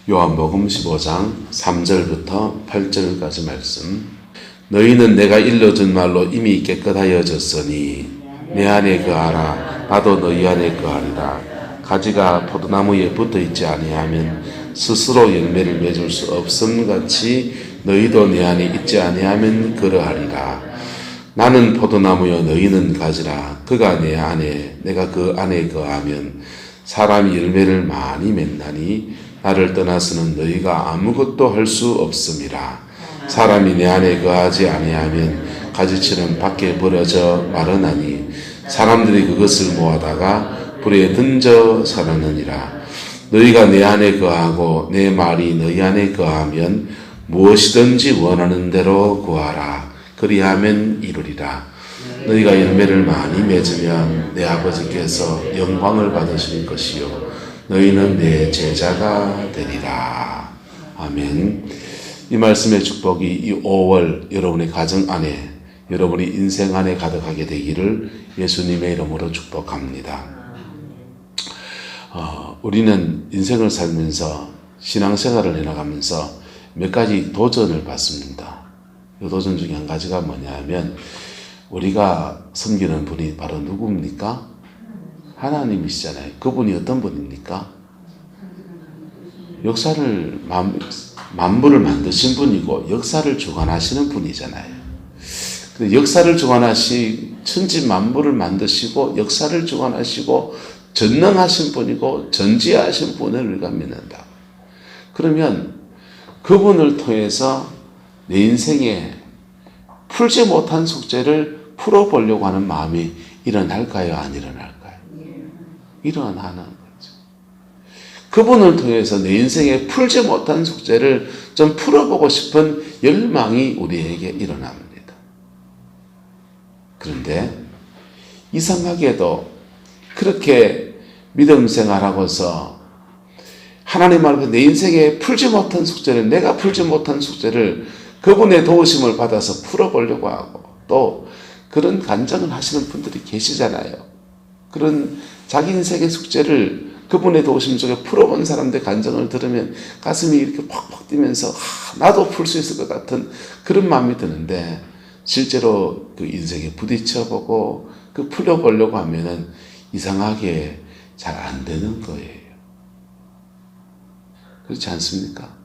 요한복음 15장 3절부터 8절까지 말씀. 너희는 내가 일러준 말로 이미 깨끗하여졌으니 내 안에 거하라. 나도 너희 안에 거하리라. 가지가 포도나무에 붙어있지 아니하면 스스로 열매를 맺을 수 없음 같이 너희도 내 안에 있지 아니하면 그러하리라. 나는 포도나무여 너희는 가지라. 그가 내 안에 내가 그 안에 거하면 사람이 열매를 많이 맺나니 나를 떠나서는 너희가 아무것도 할 수 없음이라. 사람이 내 안에 거하지 아니하면 가지처럼 밖에 버려져 마르나니 사람들이 그것을 모아다가 불에 던져 살았느니라. 너희가 내 안에 거하고 내 말이 너희 안에 거하면 무엇이든지 원하는 대로 구하라. 그리하면 이루리라. 너희가 열매를 많이 맺으면 내 아버지께서 영광을 받으실 것이요 너희는 내 제자가 되리라. 아멘. 이 말씀의 축복이 이 5월 여러분의 가정 안에, 여러분의 인생 안에 가득하게 되기를 예수님의 이름으로 축복합니다. 우리는 인생을 살면서 신앙생활을 해나가면서 몇 가지 도전을 받습니다. 이 도전 중에 한 가지가 뭐냐 하면 우리가 섬기는 분이 바로 누구입니까? 하나님이시잖아요. 그분이 어떤 분입니까? 역사를 만물을 만드신 분이고 역사를 주관하시는 분이잖아요. 근데 역사를 주관하시 천지 만물을 만드시고 역사를 주관하시고 전능하신 분이고 전지하신 분을 우리가 믿는다. 그러면 그분을 통해서 내 인생에 풀지 못한 숙제를 풀어보려고 하는 마음이 일어날까요? 안 일어날까요? 일어나는 거죠. 그분을 통해서 내 인생에 풀지 못한 숙제를 좀 풀어보고 싶은 열망이 우리에게 일어납니다. 그런데 이상하게도 그렇게 믿음 생활하고서 하나님 앞에 내 인생에 풀지 못한 숙제를, 내가 풀지 못한 숙제를 그분의 도우심을 받아서 풀어보려고 하고 또 그런 간증을 하시는 분들이 계시잖아요. 그런 자기 인생의 숙제를 그분의 도우심 속에 풀어본 사람들의 간증을 들으면 가슴이 이렇게 팍팍 뛰면서 나도 풀 수 있을 것 같은 그런 마음이 드는데 실제로 그 인생에 부딪혀보고 그 풀어보려고 하면은 이상하게 잘 안 되는 거예요. 그렇지 않습니까?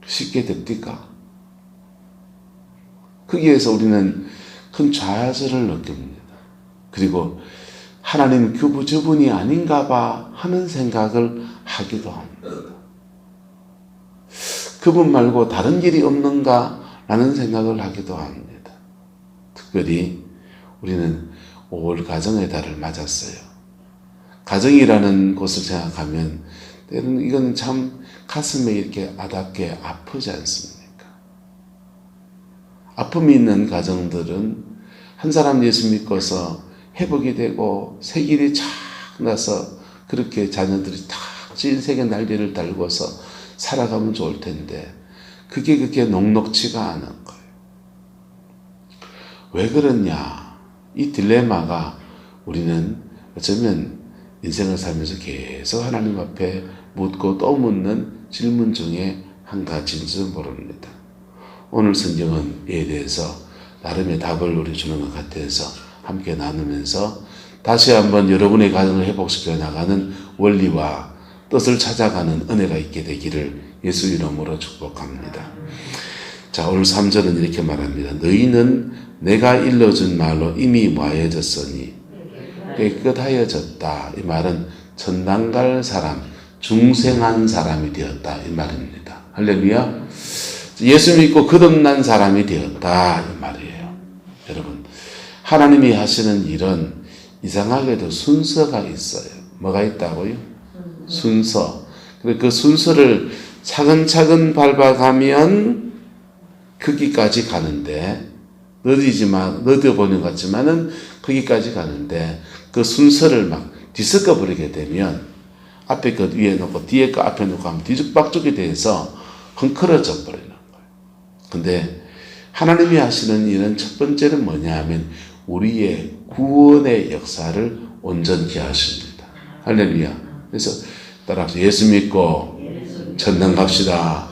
쉽게 됩니까? 거기에서 우리는 큰 좌절을 느낍니다. 그리고 하나님 저분이 아닌가 봐 하는 생각을 하기도 합니다. 그분 말고 다른 길이 없는가 라는 생각을 하기도 합니다. 특별히 우리는 5월 가정의 달을 맞았어요. 가정이라는 곳을 생각하면 때로는 이건 참 가슴에 이렇게 와닿게 아프지 않습니까? 아픔이 있는 가정들은 한 사람 예수 믿고서 회복이 되고 새 길이 착 나서 그렇게 자녀들이 다 인생의 날개를 달고서 살아가면 좋을 텐데 그게 그렇게 녹록지가 않은 거예요. 왜 그러냐? 이 딜레마가 우리는 어쩌면 인생을 살면서 계속 하나님 앞에 묻고 또 묻는 질문 중에 한 가지인지도 모릅니다. 오늘 성경은 이에 대해서 나름의 답을 우리 주는 것 같아서 함께 나누면서 다시 한번 여러분의 가정을 회복시켜 나가는 원리와 뜻을 찾아가는 은혜가 있게 되기를 예수 이름으로 축복합니다. 자, 오늘 3절은 이렇게 말합니다. 너희는 내가 일러준 말로 이미 무하여졌으니 깨끗하여졌다. 이 말은 천당 갈 사람, 중생한 사람이 되었다. 이 말입니다. 할렐루야. 예수 믿고 거듭난 사람이 되었다. 이 말이에요. 여러분, 하나님이 하시는 일은 이상하게도 순서가 있어요. 뭐가 있다고요? 순서. 그 순서를 차근차근 밟아가면 거기까지 가는데 늦어보는 것 같지만은 거기까지 가는데 그 순서를 막 뒤섞어 버리게 되면 앞에 것 위에 놓고 뒤에 거 앞에 놓고 하면 뒤죽박죽이 돼서 헝클어져 버리는 거예요. 근데 하나님이 하시는 일은 첫 번째는 뭐냐 하면 우리의 구원의 역사를 온전히 하십니다. 할렐루야. 그래서 따라서 예수 믿고 천당 갑시다.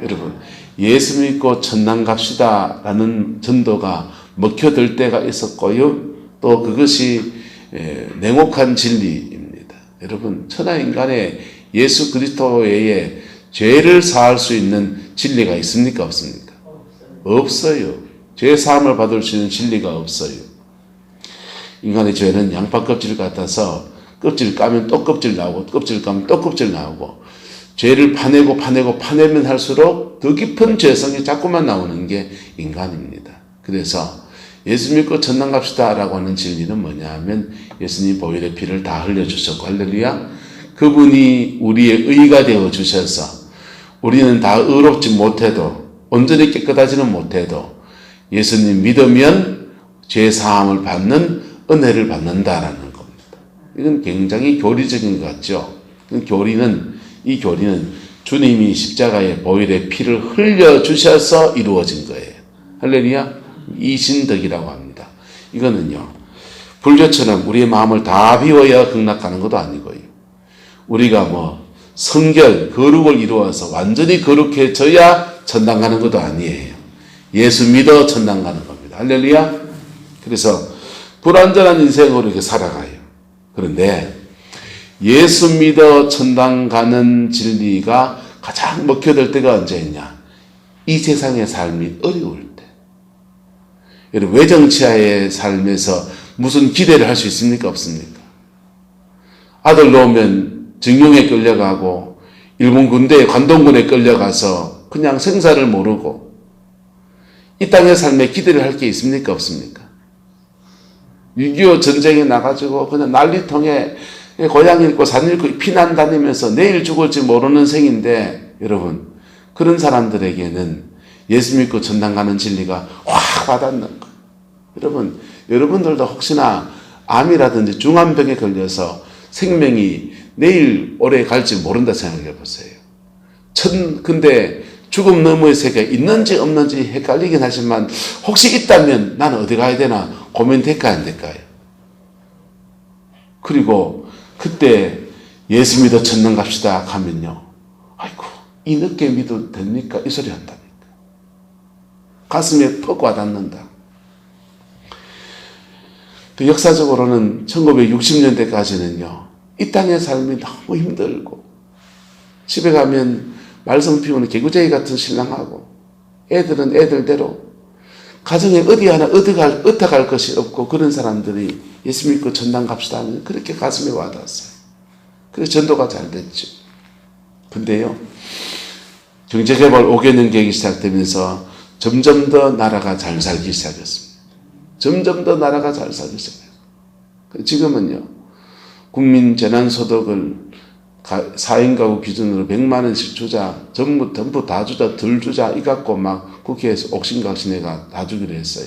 여러분, 예수 믿고 천당 갑시다 라는 전도가 먹혀들 때가 있었고요. 또 그것이 냉혹한 진리입니다. 여러분, 천하인간에 예수 그리스도 외에 죄를 사할 수 있는 진리가 있습니까? 없습니까? 없어요. 죄 사함을 받을 수 있는 진리가 없어요. 인간의 죄는 양파 껍질 같아서 껍질 까면 또 껍질 나오고 껍질 까면 또 껍질 나오고 죄를 파내면 할수록 더 깊은 죄성이 자꾸만 나오는 게 인간입니다. 그래서 예수 믿고 천당 갑시다 라고 하는 진리는 뭐냐 하면 예수님 보혈의 피를 다 흘려주셨고 할렐루야, 그분이 우리의 의가 되어 주셔서 우리는 다 의롭지 못해도 온전히 깨끗하지는 못해도 예수님 믿으면 죄 사함을 받는 은혜를 받는다라는 겁니다. 이건 굉장히 교리적인 것 같죠. 이 교리는 주님이 십자가에 보혈의 피를 흘려주셔서 이루어진 거예요. 할렐루야, 이신덕이라고 합니다. 이거는요, 불교처럼 우리의 마음을 다 비워야 극락가는 것도 아니고요. 우리가 성결, 거룩을 이루어서 완전히 거룩해져야 천당 가는 것도 아니에요. 예수 믿어 천당 가는 겁니다. 할렐루야. 그래서 불완전한 인생으로 이렇게 살아가요. 그런데 예수 믿어 천당 가는 진리가 가장 먹혀들 때가 언제였냐? 이 세상의 삶이 어려울 때. 여러분, 외정치하의 삶에서 무슨 기대를 할 수 있습니까? 없습니까? 아들 놓으면 정용에 끌려가고 일본 군대에 관동군에 끌려가서 그냥 생사를 모르고 이 땅의 삶에 기대를 할 게 있습니까? 없습니까? 6.25 전쟁에 나가지고 그냥 난리통에 고향 잃고 산 잃고 피난 다니면서 내일 죽을지 모르는 생인데, 여러분, 그런 사람들에게는 예수 믿고 천당 가는 진리가 확 와닿는 거예요. 여러분, 여러분들도 혹시나 암이라든지 중환병에 걸려서 생명이 내일 오래 갈지 모른다 생각해 보세요. 근데 죽음 너머의 세계가 있는지 없는지 헷갈리긴 하지만 혹시 있다면 나는 어디 가야 되나 고민될까요, 안 될까요? 그리고 그때 예수 믿어 천당 갑시다 하면요, 아이고, 이 늦게 믿어도 됩니까? 이 소리 한답니까? 가슴에 퍽 와닿는다. 그 역사적으로는 1960년대까지는요, 이 땅의 삶이 너무 힘들고 집에 가면 말썽 피우는 개구쟁이 같은 신랑하고 애들은 애들대로 가정에 어디 하나 얻어갈 것이 없고 그런 사람들이 예수 믿고 천당 갑시다 하면 그렇게 가슴에 와닿았어요. 그래서 전도가 잘 됐죠. 근데요, 경제개발 5개년 계획이 시작되면서 점점 더 나라가 잘 살기 시작했습니다. 점점 더 나라가 잘 살기 시작했어요. 지금은요, 국민 재난소득을 4인 가구 기준으로 100만 원씩 주자, 전부 다 주자, 덜 주자, 이 갖고 막 국회에서 옥신각신해가 다 주기로 했어요.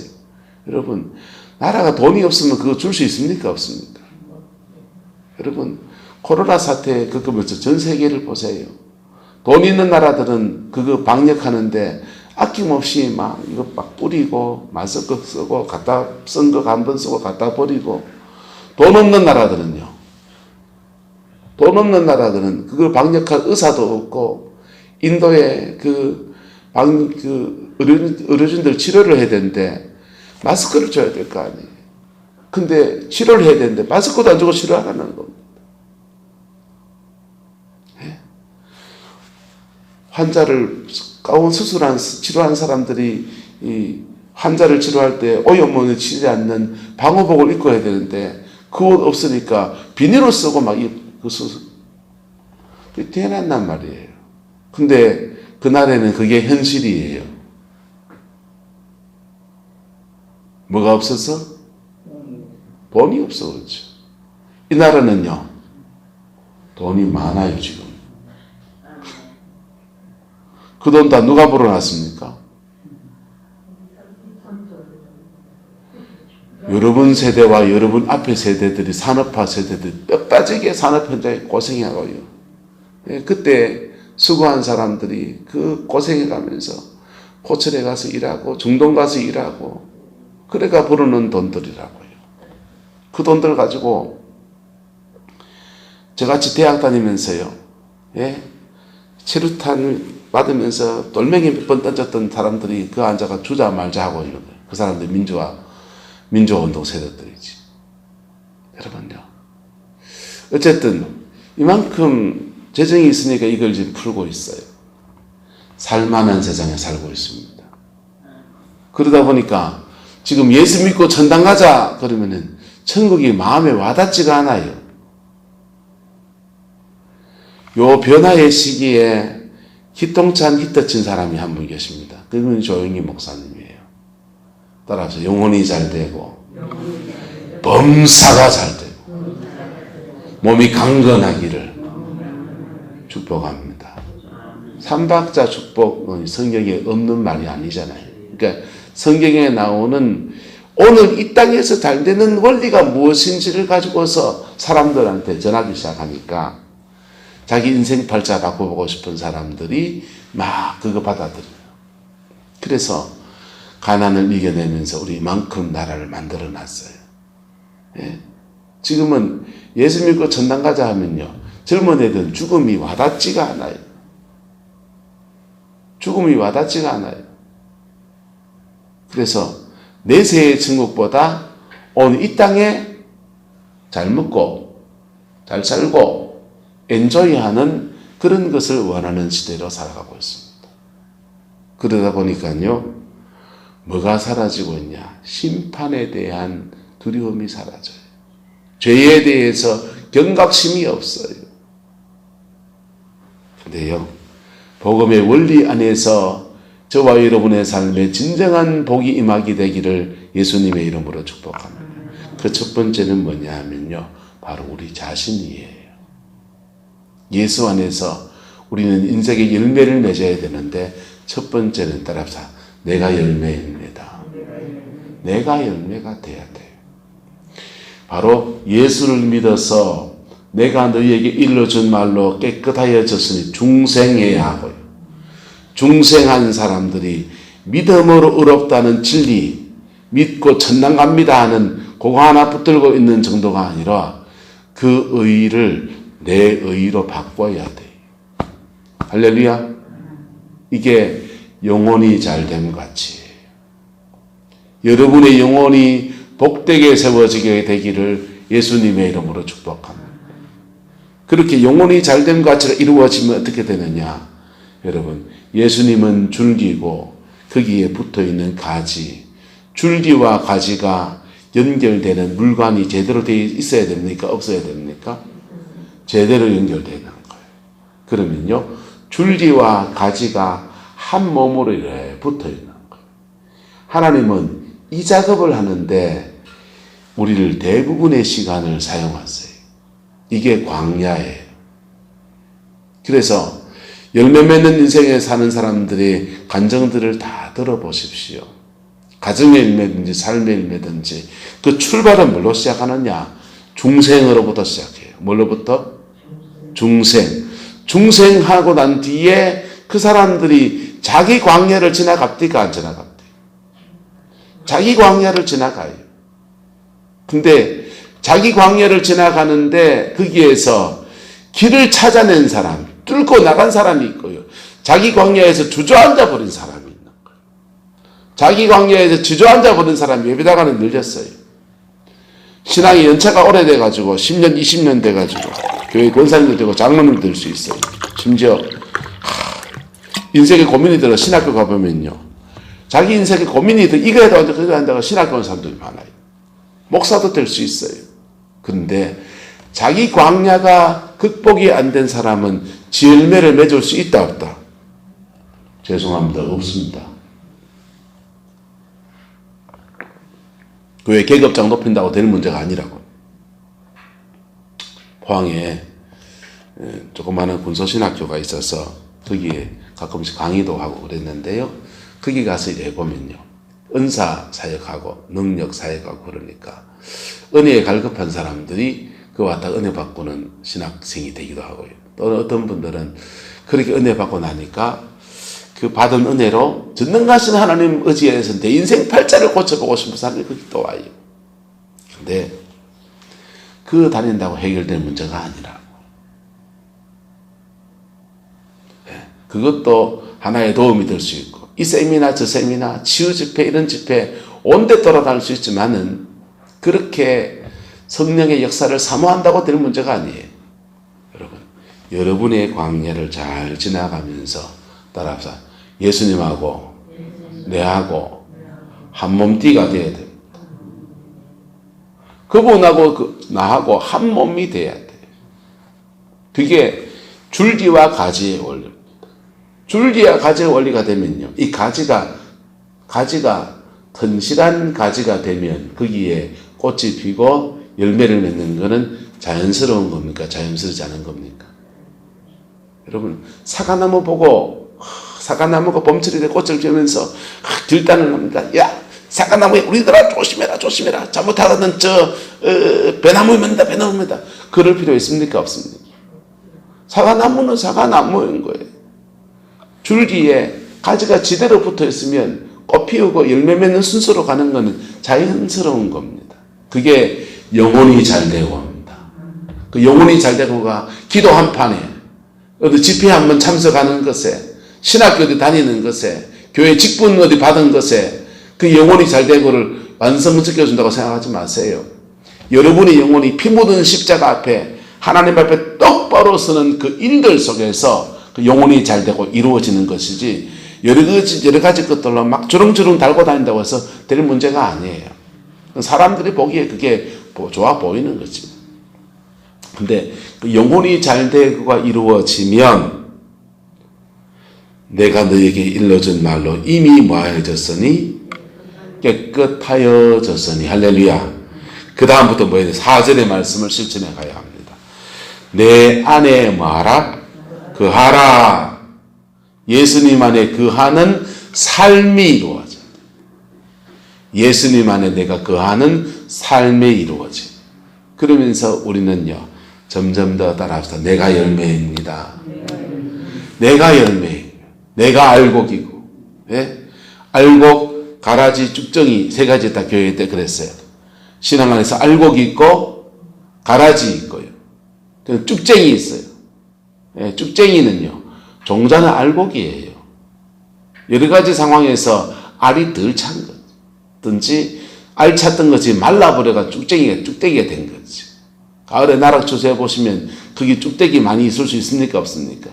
여러분, 나라가 돈이 없으면 그거 줄 수 있습니까? 없습니까? 여러분, 코로나 사태 겪으면서 전 세계를 보세요. 돈 있는 나라들은 그거 방역하는데 아낌없이 막 이거 막 뿌리고 마스크 쓰고 갖다 쓴 거 한 번 쓰고 갖다 버리고, 돈 없는 나라들은요, 그걸 방역할 의사도 없고, 인도에 의료진들 치료를 해야 되는데, 마스크를 줘야 될 거 아니에요. 근데 치료를 해야 되는데, 마스크도 안 주고 치료하라는 겁니다. 예? 환자를, 가운 치료한 사람들이 이 환자를 치료할 때 오염물을 치지 않는 방호복을 입고 해야 되는데, 그거 없으니까 비닐을 쓰고 막 그 수술. 대단한 말이에요. 근데 그날에는 그게 현실이에요. 뭐가 없어서? 돈이 없어, 그렇죠. 이 나라는요, 돈이 많아요, 지금. 그 돈 다 누가 벌어놨습니까? 여러분 세대와 여러분 앞의 세대들이, 산업화 세대들이 뼈 빠지게 산업 현장에 고생하고요. 그때 수고한 사람들이 그 고생해가면서 포천에 가서 일하고 중동 가서 일하고 그래가 벌어놓은 돈들이라고요. 그 돈들 가지고 저같이 대학 다니면서요, 예? 체류탄 받으면서 돌멩이 몇 번 던졌던 사람들이 그 앉아가 주자 말자 하고 있는 거예요. 그 사람들 민주화운동 세력들이지. 여러분요. 어쨌든 이만큼 재정이 있으니까 이걸 지금 풀고 있어요. 살만한 세상에 살고 있습니다. 그러다 보니까 지금 예수 믿고 천당 가자 그러면은 천국이 마음에 와닿지가 않아요. 요 변화의 시기에 기똥찬 히터친 사람이 한 분 계십니다. 그분이 조영희 목사님이에요. 따라서 영혼이 잘 되고 범사가 잘 되고 몸이 강건하기를 축복합니다. 삼박자 축복은 성경에 없는 말이 아니잖아요. 그러니까 성경에 나오는 오늘 이 땅에서 잘 되는 원리가 무엇인지를 가지고서 사람들한테 전하기 시작하니까 자기 인생 팔자 바꿔보고 싶은 사람들이 막 그거 받아들여요. 그래서 가난을 이겨내면서 우리만큼 나라를 만들어 놨어요. 예? 지금은 예수 믿고 천당 가자 하면요, 젊은 애들은 죽음이 와닿지가 않아요. 죽음이 와닿지가 않아요. 그래서 내세의 천국보다 오늘 이 땅에 잘 먹고 잘 살고 엔조이하는 그런 것을 원하는 시대로 살아가고 있습니다. 그러다 보니까요, 뭐가 사라지고 있냐? 심판에 대한 두려움이 사라져요. 죄에 대해서 경각심이 없어요. 근데요, 복음의 원리 안에서 저와 여러분의 삶에 진정한 복이 임하게 되기를 예수님의 이름으로 축복합니다. 그 첫 번째는 뭐냐 하면요, 바로 우리 자신이에요. 예수 안에서 우리는 인생의 열매를 맺어야 되는데 첫 번째는 따라서 내가 열매입니다. 내가 열매가 돼야 돼요. 바로 예수를 믿어서 내가 너희에게 일러준 말로 깨끗하여졌으니 중생해야 하고요. 중생한 사람들이 믿음으로 의롭다는 진리, 믿고 천당 갑니다 하는 그거 하나 붙들고 있는 정도가 아니라 그 의를 내 의로 바꿔야 돼. 할렐루야. 이게 영혼이 잘됨 같이 여러분의 영혼이 복되게 세워지게 되기를 예수님의 이름으로 축복합니다. 그렇게 영혼이 잘됨 가치가 이루어지면 어떻게 되느냐? 여러분, 예수님은 줄기고 거기에 붙어있는 가지, 줄기와 가지가 연결되는 물관이 제대로 되어 있어야 됩니까? 없어야 됩니까? 제대로 연결되는 거예요. 그러면요, 줄기와 가지가 한 몸으로 이렇게 붙어 있는 거예요. 하나님은 이 작업을 하는데 우리를 대부분의 시간을 사용하세요. 이게 광야예요. 그래서 열매 맺는 인생에 사는 사람들의 간증들을 다 들어보십시오. 가정의 열매든지 삶의 열매든지 그 출발은 뭘로 시작하느냐? 중생으로부터 시작해요. 뭘로부터? 중생. 중생하고 난 뒤에 그 사람들이 자기 광야를 지나갑니까? 안 지나갑니까? 자기 광야를 지나가요. 근데 자기 광야를 지나가는데 거기에서 길을 찾아낸 사람, 뚫고 나간 사람이 있고요. 자기 광야에서 주저앉아 버린 사람이 있는 거예요. 자기 광야에서 주저앉아 버린 사람이 예배당가는 늘렸어요. 신앙이 연차가 오래돼가지고 10년, 20년 돼가지고 교회 권사님도 되고 장로님도 될 수 있어요. 심지어 인생에 고민이 들어 신학교 가보면요, 자기 인생에 고민이 들어 이거 해야 된다 그거 한다고 신학교 온 사람들이 많아요. 목사도 될 수 있어요. 그런데 자기 광야가 극복이 안 된 사람은 지 열매를 맺을 수 있다 없다? 죄송합니다. 없습니다. 교회 계급장 높인다고 되는 문제가 아니라고. 포항에 조그마한 군소신학교가 있어서 거기에 가끔씩 강의도 하고 그랬는데요. 거기 가서 이제 보면요, 은사 사역하고 능력 사역하고 그러니까 은혜에 갈급한 사람들이 그 왔다 은혜 받고는 신학생이 되기도 하고요. 또 어떤 분들은 그렇게 은혜 받고 나니까 그 받은 은혜로 전능하신 하나님 의지에서 내 인생 팔자를 고쳐보고 싶은 사람이 거기 또 와요. 근데 그 다닌다고 해결될 문제가 아니라 그것도 하나의 도움이 될 수 있고, 이 세미나 저 세미나 치유 집회 이런 집회 온데 돌아다닐 수 있지만은 그렇게 성령의 역사를 사모한다고 될 문제가 아니에요. 여러분, 여러분의 광야를 잘 지나가면서 따라서 예수님하고 내하고 한 몸띠가 돼야 됩니다. 그분하고 나하고 한 몸이 돼야 돼요. 그게 줄기와 가지의 원리입니다. 줄기와 가지의 원리가 되면요, 이 가지가 튼실한 가지가 되면 거기에 꽃이 피고 열매를 맺는 것은 자연스러운 겁니까? 자연스럽지 않은 겁니까? 여러분, 사과나무 보고 사과나무가 봄철이 돼 꽃을 피우면서 들단을 합니다. 야, 사과나무에 우리들아 조심해라 조심해라. 잘못하거든 배나무입니다 배나무입니다. 그럴 필요 있습니까? 없습니까? 사과나무는 사과나무인 거예요. 줄기에 가지가 지대로 붙어 있으면 꽃 피우고 열매 맺는 순서로 가는 것은 자연스러운 겁니다. 그게 영혼이 잘 되고 합니다. 그 영혼이 잘 되고가 기도 한 판에, 어디 집회 한번 참석하는 것에, 신학교 어디 다니는 것에, 교회 직분 어디 받은 것에 그 영혼이 잘 되고를 완성시켜준다고 생각하지 마세요. 여러분의 영혼이 피 묻은 십자가 앞에 하나님 앞에 똑바로 서는 그 일들 속에서 그 영혼이 잘 되고 이루어지는 것이지, 여러 가지 것들로 막 주렁주렁 달고 다닌다고 해서 될 문제가 아니에요. 사람들이 보기에 그게 좋아 보이는 거지. 근데 그 영혼이 잘 되고가 이루어지면 내가 너에게 일러준 말로 이미 뭐하여졌으니 깨끗하여졌으니. 할렐루야. 그 다음부터 뭐해야 돼? 4절의 말씀을 실천해 가야 합니다. 내 안에 뭐하라? 거하라. 예수님 안에 거하는 삶이 이루어져. 예수님 안에 내가 거하는 삶이 이루어져. 그러면서 우리는요, 점점 더 따라합시다. 내가 열매입니다. 내가 열매예요. 내가 알곡이고, 예? 알곡, 가라지, 쭉정이 세 가지 다 교회 때 그랬어요. 신앙 안에서 알곡이 있고 가라지 있고요. 쭉쟁이 있어요. 예, 쭉쟁이는요, 종자는 알곡이에요. 여러 가지 상황에서 알이 덜 찬 거든지 알 찼던 것이 말라버려가 쭉쟁이가 된 거지. 가을에 나락추수해 보시면 거기 쭉대기 많이 있을 수 있습니까? 없습니까?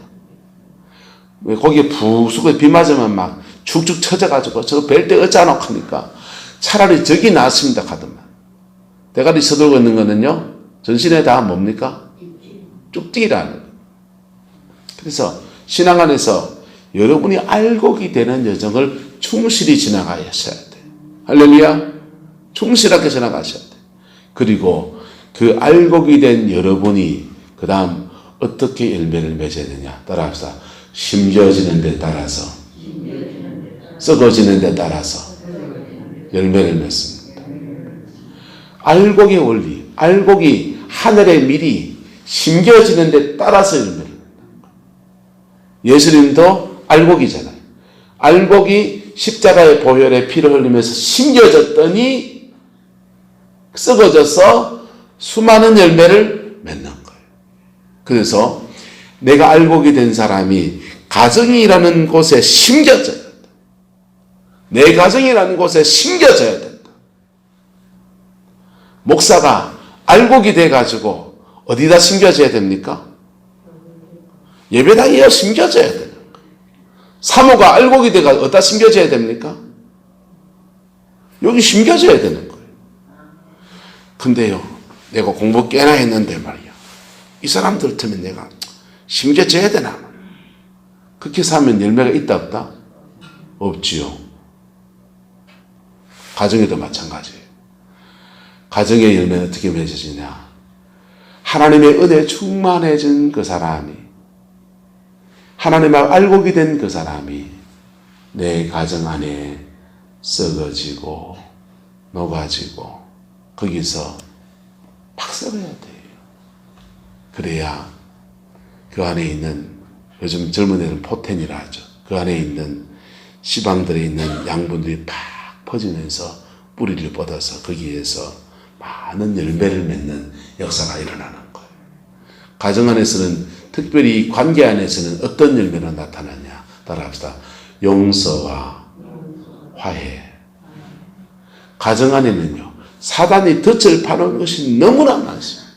왜 거기에 부수고 비 맞으면 막 축축 처져가지고 저거 벨 때 어쩌노 하니까 차라리 저기 나았습니다 하더만. 대가리 서들고 있는 거는요, 전신에 다 뭡니까? 쭉대기라는 거예요. 그래서 신앙 안에서 여러분이 알곡이 되는 여정을 충실히 지나가셔야 돼요. 할렐루야. 충실하게 지나가셔야 돼요. 그리고 그 알곡이 된 여러분이 그 다음 어떻게 열매를 맺어야 되냐. 따라합시다. 심겨지는 데 따라서, 썩어지는 데 따라서 열매를 맺습니다. 알곡의 원리, 알곡이 하늘의 밀이 심겨지는 데 따라서 열매를 맺는 거예요. 예수님도 알곡이잖아요. 알곡이 십자가의 보혈에 피를 흘리면서 심겨졌더니 썩어져서 수많은 열매를 맺는 거예요. 그래서 내가 알곡이 된 사람이 가정이라는 곳에 심겨져야 된다. 내 가정이라는 곳에 심겨져야 된다. 목사가 알곡이 돼가지고 어디다 심겨져야 됩니까? 예배당이요, 심겨져야 되는 거예요. 사모가 알곡이 돼가 어디다 심겨져야 됩니까? 여기 심겨져야 되는 거예요. 근데요, 내가 공부 꽤나 했는데 말이야, 이 사람들 때문에 내가 심겨져야 되나? 그렇게 사면 열매가 있다 없다? 없지요. 가정에도 마찬가지예요. 가정의 열매는 어떻게 맺어지냐? 하나님의 은혜에 충만해진 그 사람이, 하나님하고 알곡이 된 그 사람이 내 가정 안에 썩어지고 녹아지고 거기서 팍 썩어야 돼요. 그래야 그 안에 있는, 요즘 젊은 애들은 포텐이라 하죠. 그 안에 있는 시방들에 있는 양분들이 팍 퍼지면서 뿌리를 뻗어서 거기에서 많은 열매를 맺는 역사가 일어나는 거예요. 가정 안에서는 특별히 관계 안에서는 어떤 열매가 나타나냐? 따라합시다. 용서와 화해. 가정 안에는요, 사단이 덫을 파는 것이 너무나 많습니다.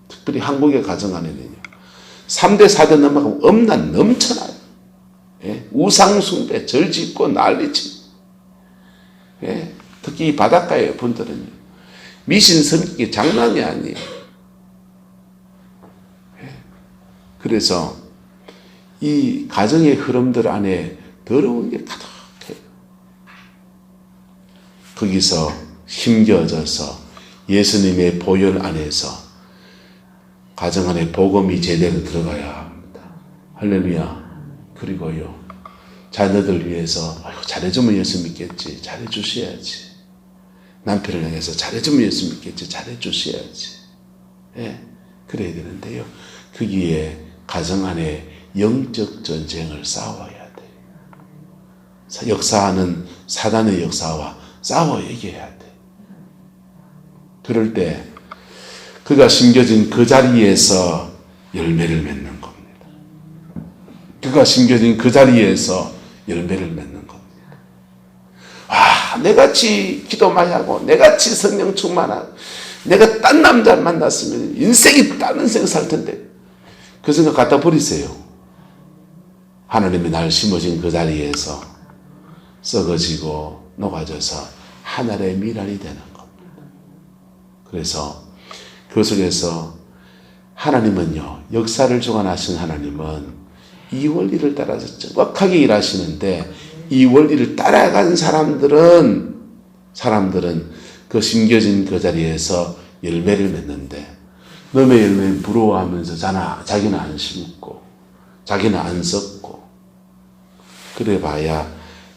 특별히 한국의 가정 안에는요, 3대 4대 넘어가면 엄난 넘쳐나요. 예? 우상숭배, 절짓고 난리치고. 예? 특히 이 바닷가의 분들은요, 미신 성격이 장난이 아니에요. 예? 그래서 이 가정의 흐름들 안에 더러운 게 가득해요. 거기서 힘겨져서 예수님의 보혈 안에서 가정 안에 복음이 제대로 들어가야 합니다. 할렐루야. 그리고요, 자녀들 위해서 잘해주면 예수 믿겠지. 잘해주셔야지. 남편을 향해서 잘해주면 예수 믿겠지. 잘해주셔야지. 예, 그래야 되는데요, 거기에 가정 안에 영적 전쟁을 싸워야 돼요. 역사하는 사단의 역사와 싸워 얘기해야 돼. 그럴 때 그가 심겨진 그 자리에서 열매를 맺는 겁니다. 그가 심겨진 그 자리에서 열매를 맺는 겁니다. 내같이 기도 많이 하고 내같이 성령 충만하고 내가 딴 남자 만났으면 인생이 다른 인생 살 텐데 그 생각 갖다 버리세요. 하나님이 날 심어진 그 자리에서 썩어지고 녹아져서 하늘의 미랄이 되는 겁니다. 그래서 그 속에서 하나님은요, 역사를 주관하신 하나님은 이 원리를 따라서 정확하게 일하시는데, 이 원리를 따라간 사람들은 그 심겨진 그 자리에서 열매를 맺는데, 너의 열매는 부러워하면서 자기는 안 심고 자기는 안 썩고 그래 봐야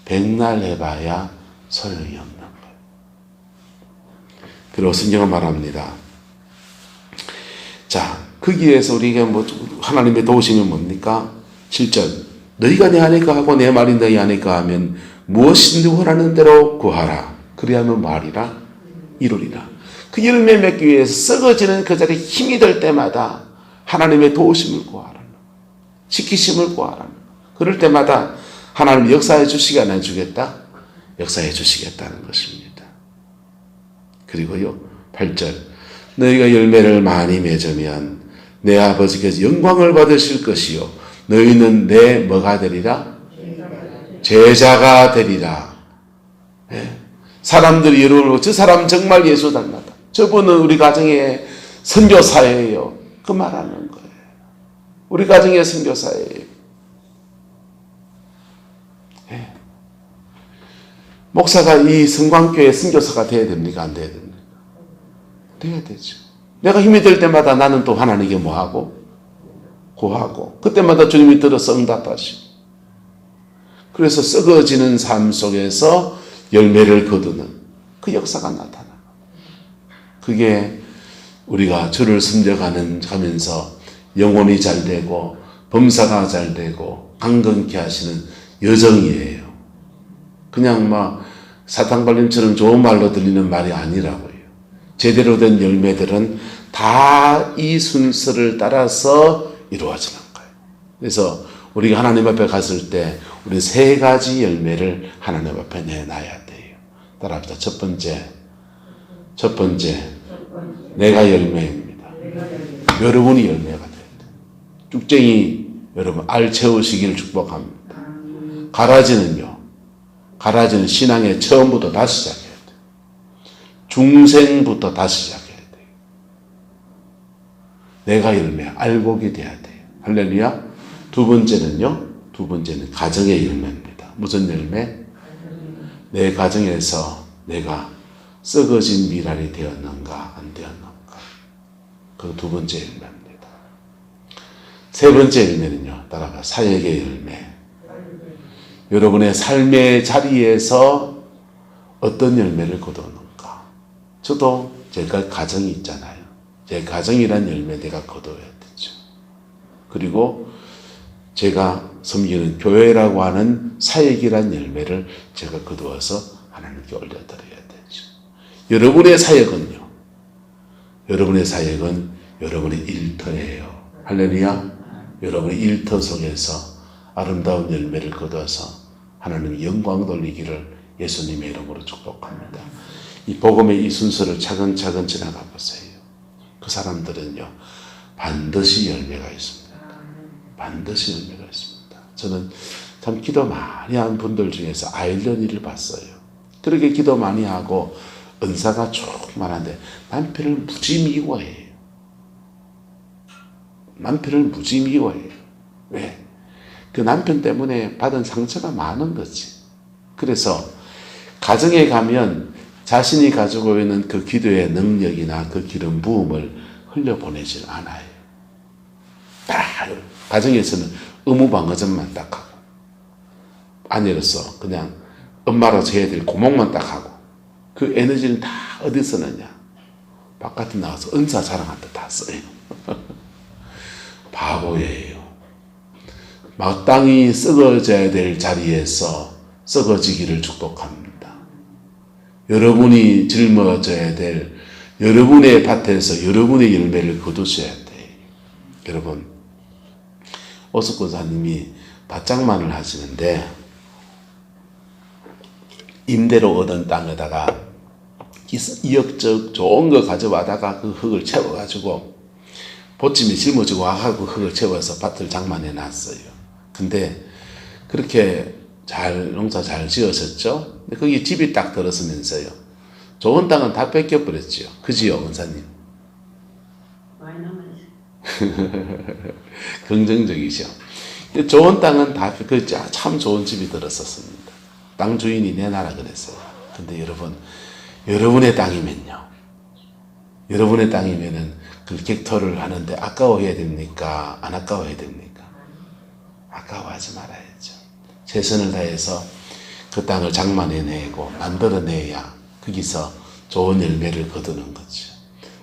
백날 해봐야 소용이 없는 거예요. 그리고 성경은 말합니다. 자, 거기에서 우리가 하나님의 도우심이 뭡니까? 7절. 너희가 내 안에 거하고 내 말이 너희 안에 거하면 무엇이든지 원하는 대로 구하라. 그리하면 말이라 이루리라. 그 열매 맺기 위해서 썩어지는 그 자리에 힘이 될 때마다 하나님의 도우심을 구하라. 지키심을 구하라. 그럴 때마다 하나님 역사해 주시게 안 해주겠다? 역사해 주시겠다는 것입니다. 그리고요, 8절. 너희가 열매를 많이 맺으면 내 아버지께서 영광을 받으실 것이요 너희는 내 뭐가 되리라? 제자가 되리라. 네. 사람들이 여러분, 저 사람 정말 예수 닮았다. 저분은 우리 가정의 선교사예요. 그 말하는 거예요. 우리 가정의 선교사예요. 네. 목사가 이 성광교회 선교사가 돼야 됩니까? 안 돼야 됩니까? 돼야 되죠. 내가 힘이 들 때마다 나는 또 하나님께 뭐하고? 구하고. 그때마다 주님이 들어서 응답하시고. 그래서 썩어지는 삶 속에서 열매를 거두는 그 역사가 나타나. 그게 우리가 주를 섬겨가면서 영혼이 잘 되고 범사가 잘 되고 강건케 하시는 여정이에요. 그냥 막 사탕발림처럼 좋은 말로 들리는 말이 아니라고요. 제대로 된 열매들은 다 이 순서를 따라서 이루어지는 거예요. 그래서 우리가 하나님 앞에 갔을 때 우리 세 가지 열매를 하나님 앞에 내놔야 돼요. 따라합시다. 첫 번째 내가 열매입니다. 여러분이 열매가 돼야 돼요. 쭉쟁이 여러분 알 채우시기를 축복합니다. 가라지는 신앙의 처음부터 다시 시작해야 돼요. 중생부터 다시 시작해야 돼요. 내가 열매, 알곡이 돼야 돼요. 할렐루야. 두 번째는 가정의 열매입니다. 무슨 열매? 내 가정에서 내가 썩어진 미랄이 되었는가 안 되었는가. 그 두 번째 열매입니다. 세 번째 열매는요. 따라가 사역의 열매. 여러분의 삶의 자리에서 어떤 열매를 거두는가. 저도 제가 가정이 있잖아요. 제 가정이란 열매 내가 거둬야 되죠. 그리고 제가 섬기는 교회라고 하는 사역이란 열매를 제가 거두어서 하나님께 올려드려야 되죠. 여러분의 사역은 여러분의 일터예요. 할렐루야. 여러분의 일터 속에서 아름다운 열매를 거둬서 하나님 영광 돌리기를 예수님의 이름으로 축복합니다. 이 복음의 이 순서를 차근차근 지나가 보세요. 그 사람들은요, 반드시 열매가 있습니다. 반드시 열매가 있습니다. 저는 참 기도 많이 한 분들 중에서 아일러니를 봤어요. 그렇게 기도 많이 하고 은사가 충만한데 남편을 무지 미워해요. 남편을 무지 미워해요. 왜? 그 남편 때문에 받은 상처가 많은 거지. 그래서 가정에 가면 자신이 가지고 있는 그 기도의 능력이나 그 기름 부음을 흘려보내질 않아요. 가정에서는 의무방어전만 딱 하고, 아내로서 그냥 엄마로서 해야 될 고목만 딱 하고, 그 에너지는 다 어디 쓰느냐? 바깥에 나와서 은사 자랑한테 다 써요. 바보예요. 마땅히 썩어져야 될 자리에서 썩어지기를 축복합니다. 여러분이 짊어져야 될 여러분의 밭에서 여러분의 열매를 거두셔야 돼요. 여러분, 오숙권사님이 밭장만을 하시는데 임대로 얻은 땅에다가 이역적 좋은 거 가져와다가 그 흙을 채워가지고 보침에 짊어지고 와가지고 흙을 채워서 밭을 장만해 놨어요. 근데 그렇게 농사 잘 지으셨죠? 근데 거기 집이 딱 들어서면서요, 좋은 땅은 다 뺏겨버렸죠. 그지요, 원사님? 많이 남아있어요. 긍정적이죠. 좋은 땅은 다 참 좋은 집이 들었었습니다. 땅 주인이 내놔라 그랬어요. 근데 여러분, 여러분의 땅이면요, 여러분의 땅이면은 그 객터를 하는데 아까워해야 됩니까? 안 아까워해야 됩니까? 아까워하지 말아야죠. 최선을 다해서 그 땅을 장만해내고 만들어내야 거기서 좋은 열매를 거두는 거죠.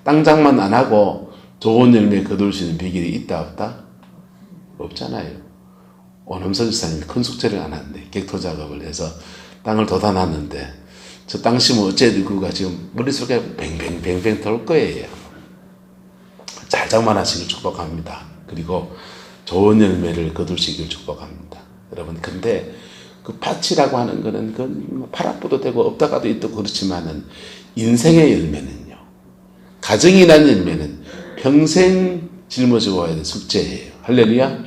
땅 장만 안 하고 좋은 열매 거둘 수 있는 비결이 있다 없다? 없잖아요. 오남선 지사님 큰 숙제를 안 하는데 객토 작업을 해서 땅을 돋아놨는데 저 땅 심으면 어째들구가 지금 머릿속에 뱅뱅뱅뱅 돌 거예요. 잘 장만하시길 축복합니다. 그리고 좋은 열매를 거두시길 축복합니다. 여러분, 근데 그 밭이라고 하는 거는 그 팔아보도 되고 없다가도 있고 그렇지만은 인생의 열매는요, 가정이 난 열매는 평생 짊어지고 와야 될 숙제예요. 할렐루야.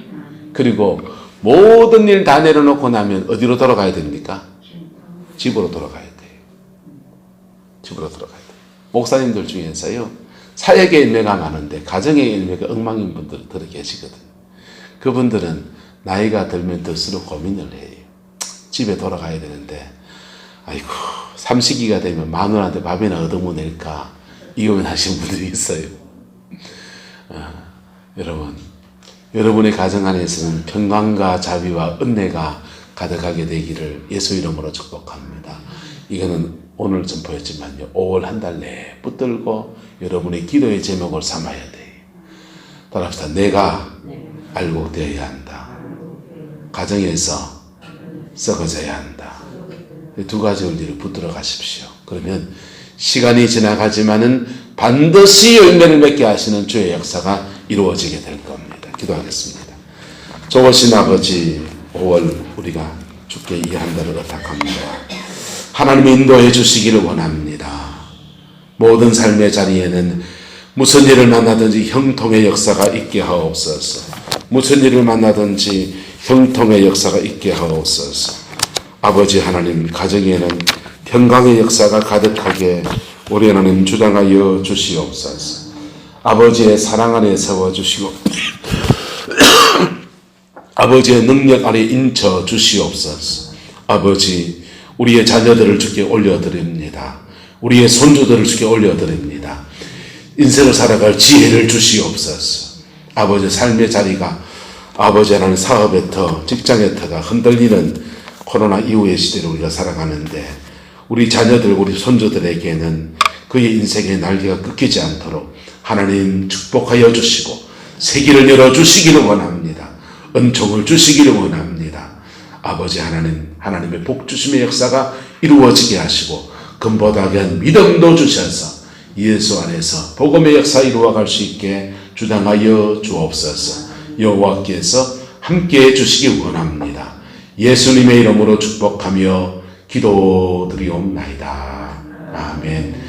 그리고 모든 일 다 내려놓고 나면 어디로 돌아가야 됩니까? 집으로 돌아가야 돼요. 집으로 돌아가야 돼요. 목사님들 중에서요, 사역의 열매가 많은데 가정의 열매가 엉망인 분들 들어 계시거든요. 그분들은 나이가 들면 들수록 고민을 해요. 집에 돌아가야 되는데, 아이고, 삼시기가 되면 마누라한테 밥이나 얻어먹을까, 이 고민하시는 분들이 있어요. 여러분, 여러분의 가정 안에서는 평강과 자비와 은혜가 가득하게 되기를 예수 이름으로 축복합니다. 이거는 오늘 전포했지만요, 5월 한 달 내에 붙들고 여러분의 기도의 제목을 삼아야 돼요. 따라합시다. 내가 알곡되어야 한다. 가정에서 썩어져야 한다. 두 가지 원리를 붙들어 가십시오. 그러면 시간이 지나가지만은 반드시 열매를 맺게 하시는 주의 역사가 이루어지게 될 겁니다. 기도하겠습니다. 좋으신 아버지, 5월 우리가 주께 이 한 달을 의탁합니다. 하나님 인도해 주시기를 원합니다. 모든 삶의 자리에는 무슨 일을 만나든지 형통의 역사가 있게 하옵소서. 무슨 일을 만나든지 형통의 역사가 있게 하옵소서. 아버지 하나님, 가정에는 평강의 역사가 가득하게 우리 하나님 주장하여 주시옵소서. 아버지의 사랑 안에 세워주시고 아버지의 능력 아래 인쳐 주시옵소서. 아버지, 우리의 자녀들을 주께 올려드립니다. 우리의 손주들을 주께 올려드립니다. 인생을 살아갈 지혜를 주시옵소서. 아버지, 삶의 자리가 아버지 하나님 사업의 터, 직장의 터가 흔들리는 코로나 이후의 시대를 우리가 살아가는데 우리 자녀들, 우리 손주들에게는 그의 인생의 날개가 끊기지 않도록 하나님 축복하여 주시고 세기를 열어주시기를 원합니다. 은총을 주시기를 원합니다. 아버지 하나님, 하나님의 복주심의 역사가 이루어지게 하시고 근보다 귀한 믿음도 주셔서 예수 안에서 복음의 역사 이루어갈 수 있게 주당하여 주옵소서. 여호와께서 함께해 주시기 원합니다. 예수님의 이름으로 축복하며 기도드리옵나이다. 아멘.